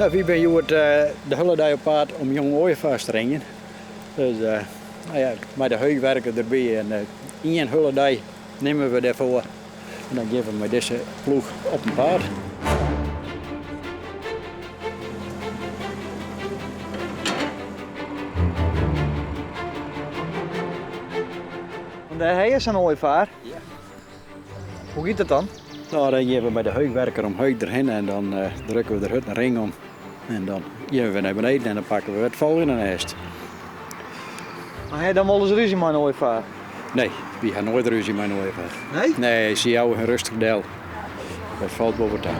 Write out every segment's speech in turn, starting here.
Nou, wie ben je de hele dag op paard om jong ooievaars te ringen. Dus met de heugwerken erbij en één hele dag nemen we daarvoor. En dan geven we deze ploeg op een paard. Hij is een ooievaar. Ja. Hoe gaat het dan? Nou, dan geven we bij de heugwerker om heug erheen en dan drukken we er een ring om. En dan geven we naar beneden en dan pakken we het volgende nest. Maar hij dan wel eens ruzie met een ooievaar? Nee, we gaan nooit ruzie met een ooievaar. Nee? Nee, zie jou een rustig deel. Dat valt boven het aan.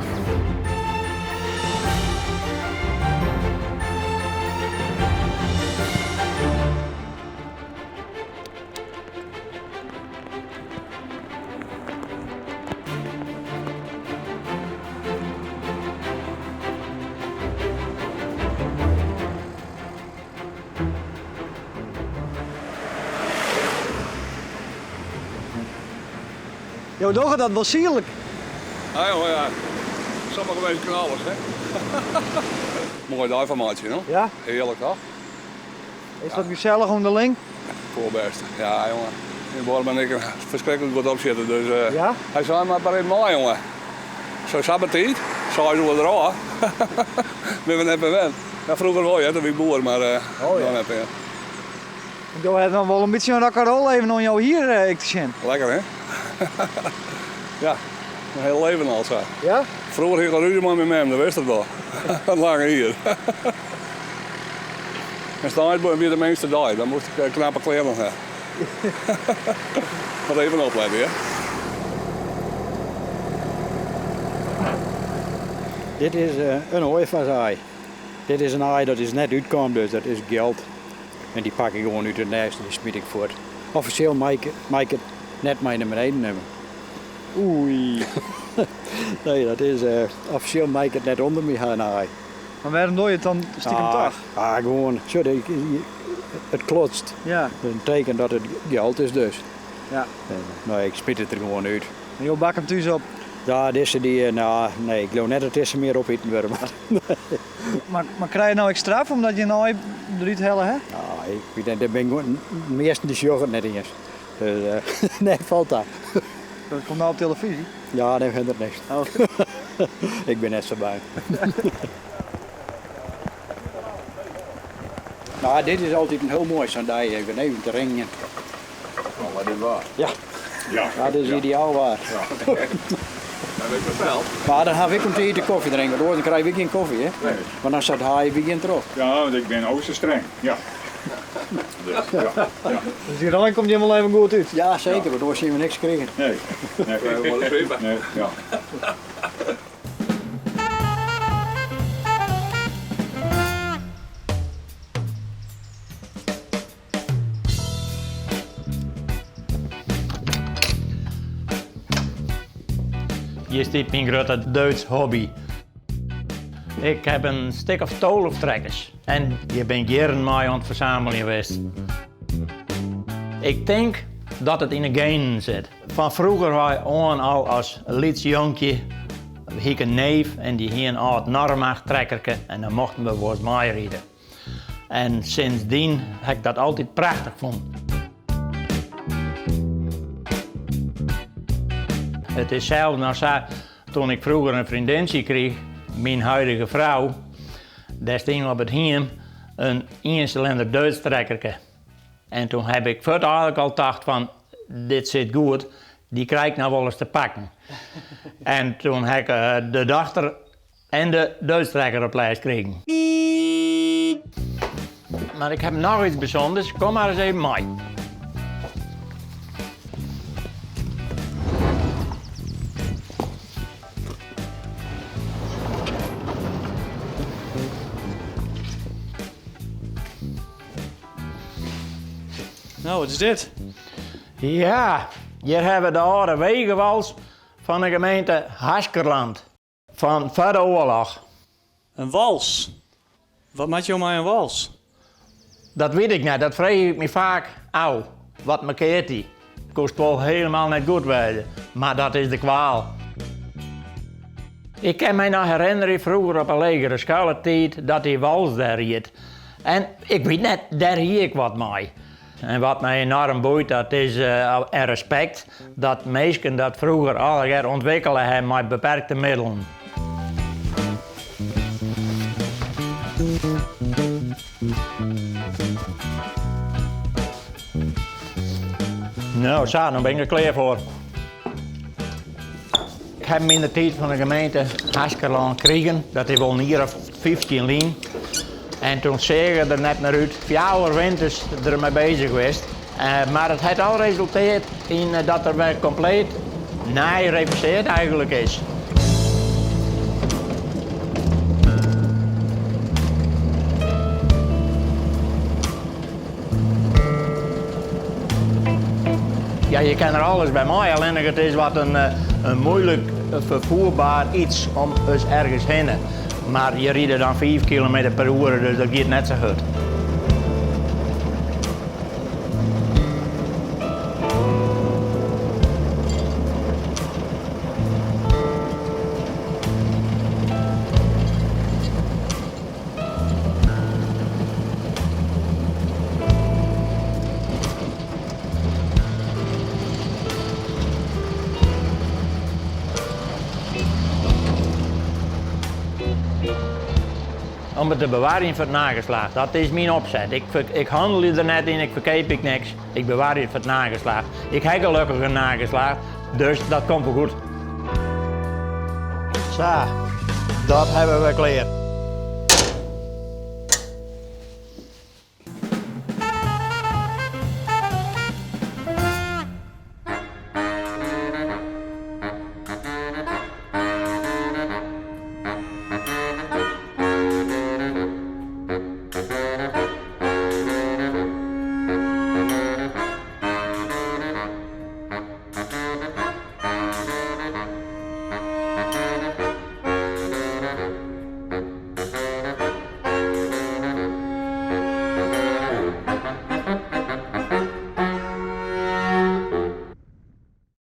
Jo, toch dat wel sierlijk. Ja, jongen, ja. Sommige mensen kunnen alles, hè. Mooi duivenmaatje, no? Ja? Heerlijk, toch? Is dat gezellig onderling? Voorbest. Ja, jongen. In Borm en ik verschrikkelijk goed opzitten, dus... Ja? Hij zei maar even mooi, jongen. Zo sabbertijd, zo is het er al. Ben we net gewend. Ja, vroeger wel, ja, toen was ik boer, maar... ja. Dan heb je. Jo, hij nog wel een beetje een rock'n'roll even om jou hier ik te zien. Lekker, hè? Ja, een heel leven al zo. Ja? Vroeger ging ik ruzie met mijn dat wist het wel. Langer hier. En staan weer de meeste dag, dan moest ik knappe kleren hebben. Wat even opletten, ja? Dit is een ooievaarsaai. Dit is een aai dat is net uitkomt, dus dat is geld. En die pak ik gewoon uit het nest en die smit ik voort. Officieel mag ik het net mee naar beneden nemen. Oei. Nee, dat is officieel mag ik het net onder me gaan aai. Maar waarom doe je het dan stiekem toch? Gewoon. Zo, het klotst. Ja. Een teken dat het geld is dus. Ja. Nou, ik spit het er gewoon uit. En je bak hem thuis op. Ja, deze die, nee, ik geloof net dat deze meer opeten worden. Maar krijg je nou extra omdat je nou eruit hellen, hè? Nou, ik denk, daar ben ik gewoon, meestal die yoghurt net eens. Dus, nee, valt dat. Dat komt nou op televisie. Ja, nee, verder niks. Oh. Ik ben net zo bij. Nou, dit is altijd een heel mooi zo'n dag, even te ringen. Oh, wat is waar? Ja, Ja, dat is ideaal waar. Dat heb ik besteld. Maar dan heb ik om te eten koffie drinken, hoor. Dan krijg ik geen koffie, hè? Nee. Maar dan staat hij begint erop. Ja, want ik ben ook zo streng. Ja. Dus, ja. Dus hier alleen komt je helemaal even goed uit. Ja, zeker, waardoor zien we niks krijgen. Nee. Nee. Ja. Hier zit mijn grote Duits hobby. Ik heb een stuk of 12 trekkers en je bent jaren mee aan het verzamelen geweest. Ik denk dat het in de genen zit. Van vroeger was ik al als liets jonkje, had een neef en die had een oud Narmach trekkerke en dan mochten we wel eens meerijden. En sindsdien heb ik dat altijd prachtig gevonden. Het is zelfs nog zo, toen ik vroeger een vriendinnetje kreeg, mijn huidige vrouw, daar stond op het heem een 1-cilinder Duits trekkerke. En toen heb ik voor het eigenlijk al gedacht van, dit zit goed, die krijg ik nou wel eens te pakken. En toen heb ik de dochter en de Duits trekker op lijst gekregen. Maar ik heb nog iets bijzonders, kom maar eens even mee. Nou, wat is dit? Ja, hier hebben we de oude wegenwals van de gemeente Haskerland. Van voor de oorlog. Een wals. Wat maakt jou maar een wals? Dat weet ik niet, dat vraag ik me vaak. Au, wat markeert die? Kost wel helemaal niet goed wezen, maar dat is de kwaal. Ik kan me nog herinneren vroeger op een legere schooltijd dat die wals daar riet. En ik weet net, daar hier ik wat mee. En wat mij enorm boeit, dat is een respect dat mensen dat vroeger al ontwikkelen hebben met beperkte middelen. Nou, zo, dan ben ik er klaar voor. Ik heb hem in de tijd van de gemeente hartstikke lang gekregen. Dat is wel hier of 15 lijn. En toen zeggen er net naar uit, 4 winters ermee bezig geweest. Maar het heeft al resulteerd in dat er weer compleet gereviseerd eigenlijk is. Ja, je kan er alles bij mij, alleen het is wat een moeilijk vervoerbaar iets om eens ergens heen. Maar je rijdt dan 5 km per uur, dus dat gaat net zo goed. Om het te bewaren voor het nageslacht, dat is mijn opzet. Ik handel er net in, ik verkoop ik niks. Ik bewaar het voor het nageslacht. Ik heb gelukkig een nageslacht, dus dat komt wel goed. Zo, dat hebben we geleerd.